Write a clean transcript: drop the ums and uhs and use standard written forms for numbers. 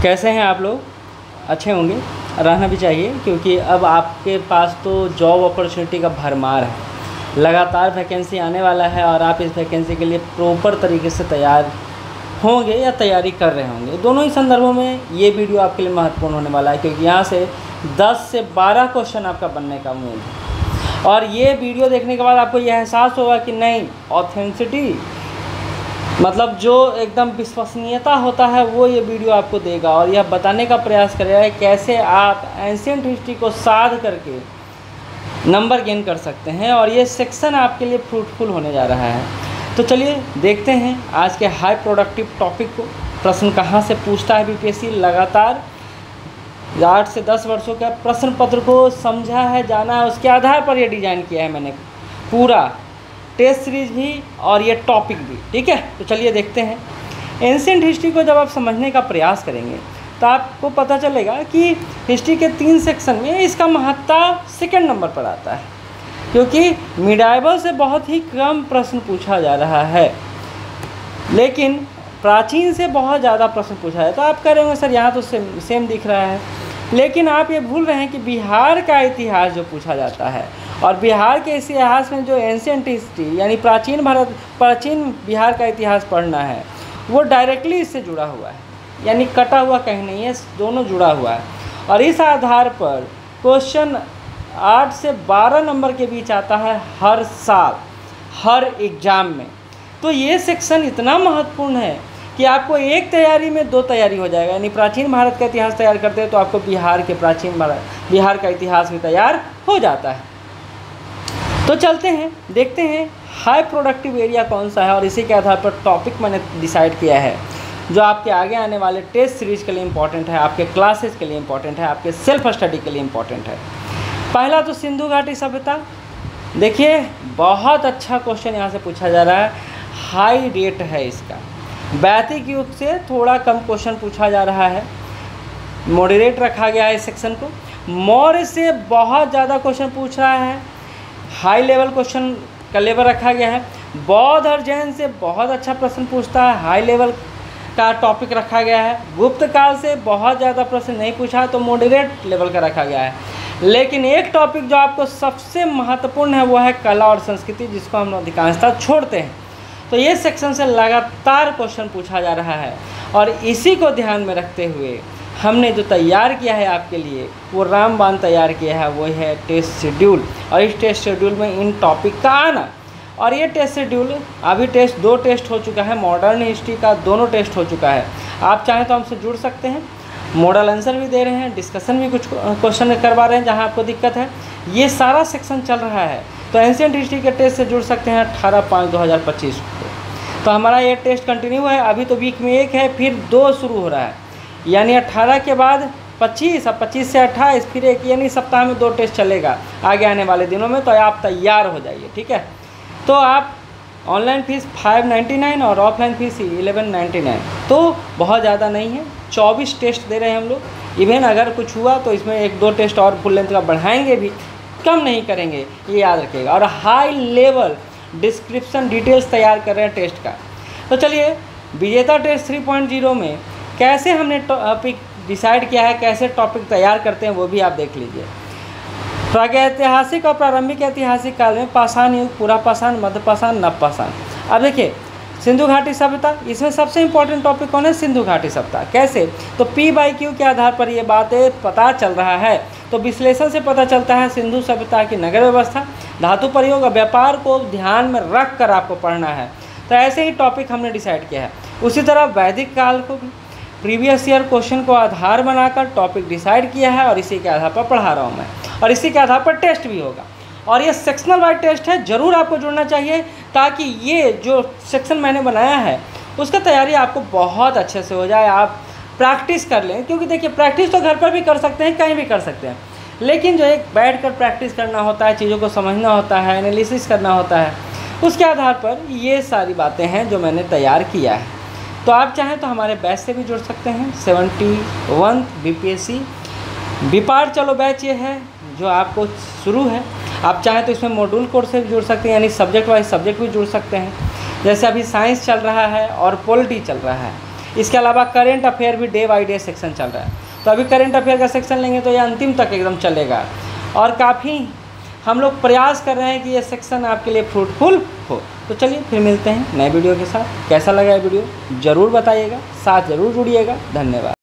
कैसे हैं आप लोग? अच्छे होंगे, रहना भी चाहिए, क्योंकि अब आपके पास तो जॉब अपॉर्चुनिटी का भरमार है। लगातार वैकेंसी आने वाला है और आप इस वैकेंसी के लिए प्रॉपर तरीके से तैयार होंगे या तैयारी कर रहे होंगे। दोनों ही संदर्भों में ये वीडियो आपके लिए महत्वपूर्ण होने वाला है, क्योंकि यहाँ से 10 से 12 क्वेश्चन आपका बनने का उम्मीद है। और ये वीडियो देखने के बाद आपको यह एहसास होगा कि नहीं, ऑथेंटिसिटी मतलब जो एकदम विश्वसनीयता होता है वो ये वीडियो आपको देगा और यह बताने का प्रयास करेगा कि कैसे आप एंशिएंट हिस्ट्री को साध करके नंबर गेन कर सकते हैं। और ये सेक्शन आपके लिए फ्रूटफुल होने जा रहा है। तो चलिए देखते हैं आज के हाई प्रोडक्टिव टॉपिक को। प्रश्न कहाँ से पूछता है बीपीएससी? लगातार 8 से 10 वर्षों का प्रश्न पत्र को समझा है, जाना है, उसके आधार पर यह डिज़ाइन किया है मैंने, पूरा टेस्ट सीरीज भी और ये टॉपिक भी। ठीक है, तो चलिए देखते हैं। एंशिएंट हिस्ट्री को जब आप समझने का प्रयास करेंगे तो आपको पता चलेगा कि हिस्ट्री के 3 सेक्शन में इसका महत्ता सेकंड नंबर पर आता है, क्योंकि मिडाइवल से बहुत ही कम प्रश्न पूछा जा रहा है, लेकिन प्राचीन से बहुत ज़्यादा प्रश्न पूछा है। तो आप कह रहे होंगे सर यहाँ तो सेम दिख रहा है, लेकिन आप ये भूल रहे हैं कि बिहार का इतिहास जो पूछा जाता है और बिहार के इतिहास में जो एंशिएंट हिस्ट्री यानी प्राचीन बिहार का इतिहास पढ़ना है, वो डायरेक्टली इससे जुड़ा हुआ है, यानी कटा हुआ कहीं नहीं है, दोनों जुड़ा हुआ है। और इस आधार पर क्वेश्चन 8 से 12 नंबर के बीच आता है हर साल, हर एग्ज़ाम में। तो ये सेक्शन इतना महत्वपूर्ण है कि आपको एक तैयारी में 2 तैयारी हो जाएगा। यानी प्राचीन भारत का इतिहास तैयार करते हैं तो आपको बिहार का इतिहास भी तैयार हो जाता है। तो चलते हैं, देखते हैं हाई प्रोडक्टिव एरिया कौन सा है और इसी के आधार पर टॉपिक मैंने डिसाइड किया है जो आपके आगे आने वाले टेस्ट सीरीज के लिए इम्पॉर्टेंट है, आपके क्लासेस के लिए इम्पॉर्टेंट है, आपके सेल्फ स्टडी के लिए इम्पॉर्टेंट है। पहला तो सिंधु घाटी सभ्यता। देखिए बहुत अच्छा क्वेश्चन यहाँ से पूछा जा रहा है, हाई रेट है इसका। वैदिक युग से थोड़ा कम क्वेश्चन पूछा जा रहा है, मॉडरेट रखा गया है इस सेक्शन को। मौर्य से बहुत ज़्यादा क्वेश्चन पूछ रहा है, हाई लेवल क्वेश्चन का लेवल रखा गया है। बौद्ध और जैन से बहुत अच्छा प्रश्न पूछता है, हाई लेवल का टॉपिक रखा गया है। गुप्त काल से बहुत ज़्यादा प्रश्न नहीं पूछा तो मॉडरेट लेवल का रखा गया है। लेकिन एक टॉपिक जो आपको सबसे महत्वपूर्ण है वो है कला और संस्कृति, जिसको हम अधिकांशतः छोड़ते हैं। तो ये सेक्शन से लगातार क्वेश्चन पूछा जा रहा है और इसी को ध्यान में रखते हुए हमने जो तैयार किया है आपके लिए वो रामबाण तैयार किया है, वो है टेस्ट शेड्यूल। और इस टेस्ट शेड्यूल में इन टॉपिक का आना, और ये टेस्ट शेड्यूल अभी 2 टेस्ट हो चुका है, मॉडर्न हिस्ट्री का दोनों टेस्ट हो चुका है। आप चाहें तो हमसे जुड़ सकते हैं, मॉडल आंसर भी दे रहे हैं, डिस्कशन भी कुछ क्वेश्चन करवा रहे हैं जहाँ आपको दिक्कत है। ये सारा सेक्शन चल रहा है, तो एंशिएंट हिस्ट्री के टेस्ट से जुड़ सकते हैं 18/5/2025 को। तो हमारा ये टेस्ट कंटिन्यू है, अभी तो वीक में 1 है, फिर 2 शुरू हो रहा है, यानी 18 के बाद 25, अब 25 से 28, फिर 1, यानी सप्ताह में 2 टेस्ट चलेगा आगे आने वाले दिनों में। तो आप तैयार हो जाइए, ठीक है। तो आप ऑनलाइन फ़ीस 599 और ऑफलाइन फ़ीस 1199, तो बहुत ज़्यादा नहीं है। 24 टेस्ट दे रहे हैं हम लोग। इवन अगर कुछ हुआ तो इसमें 1-2 टेस्ट और फुल लेंथ का बढ़ाएंगे भी, कम नहीं करेंगे, ये याद रखिएगा। और हाई लेवल डिस्क्रिप्शन डिटेल्स तैयार कर रहे हैं टेस्ट का। तो चलिए विजेता टेस्ट 3.0 में कैसे हमने टॉपिक डिसाइड किया है, कैसे टॉपिक तैयार करते हैं, वो भी आप देख लीजिए। प्रागैतिहासिक और प्रारंभिक ऐतिहासिक काल में पाषाण युग, पूरा पाषाण, मध्य पाषाण, नव पाषाण। अब देखिए सिंधु घाटी सभ्यता, इसमें सबसे इंपॉर्टेंट टॉपिक कौन है? सिंधु घाटी सभ्यता। कैसे? तो P/Q के आधार पर ये बातें पता चल रहा है। तो विश्लेषण से पता चलता है सिंधु सभ्यता की नगर व्यवस्था, धातु प्रयोग और व्यापार को ध्यान में रख कर आपको पढ़ना है। तो ऐसे ही टॉपिक हमने डिसाइड किया है। उसी तरह वैदिक काल को भी प्रीवियस ईयर क्वेश्चन को आधार बनाकर टॉपिक डिसाइड किया है और इसी के आधार पर पढ़ा रहा हूँ मैं, और इसी के आधार पर टेस्ट भी होगा। और ये सेक्शनल वाइज टेस्ट है, ज़रूर आपको जुड़ना चाहिए, ताकि ये जो सेक्शन मैंने बनाया है उसका तैयारी आपको बहुत अच्छे से हो जाए, आप प्रैक्टिस कर लें। क्योंकि देखिए प्रैक्टिस तो घर पर भी कर सकते हैं, कहीं भी कर सकते हैं, लेकिन जो एक बैठ कर प्रैक्टिस करना होता है, चीज़ों को समझना होता है, एनालिसिस करना होता है, उसके आधार पर ये सारी बातें हैं जो मैंने तैयार किया है। तो आप चाहें तो हमारे बैच से भी जुड़ सकते हैं। 71 बीपीएससी विपार चलो बैच ये है जो आपको शुरू है। आप चाहें तो इसमें मॉड्यूल कोर्स से भी जुड़ सकते हैं, यानी सब्जेक्ट वाइज सब्जेक्ट भी जुड़ सकते हैं। जैसे अभी साइंस चल रहा है और पॉलिटी चल रहा है, इसके अलावा करेंट अफेयर भी डे बाई डे सेक्शन चल रहा है, तो अभी करेंट अफेयर का सेक्शन लेंगे तो ये अंतिम तक एकदम चलेगा। और काफ़ी हम लोग प्रयास कर रहे हैं कि ये सेक्शन आपके लिए फ्रूटफुल हो। तो चलिए फिर मिलते हैं नए वीडियो के साथ। कैसा लगा ये वीडियो ज़रूर बताइएगा, साथ ज़रूर जुड़िएगा। धन्यवाद।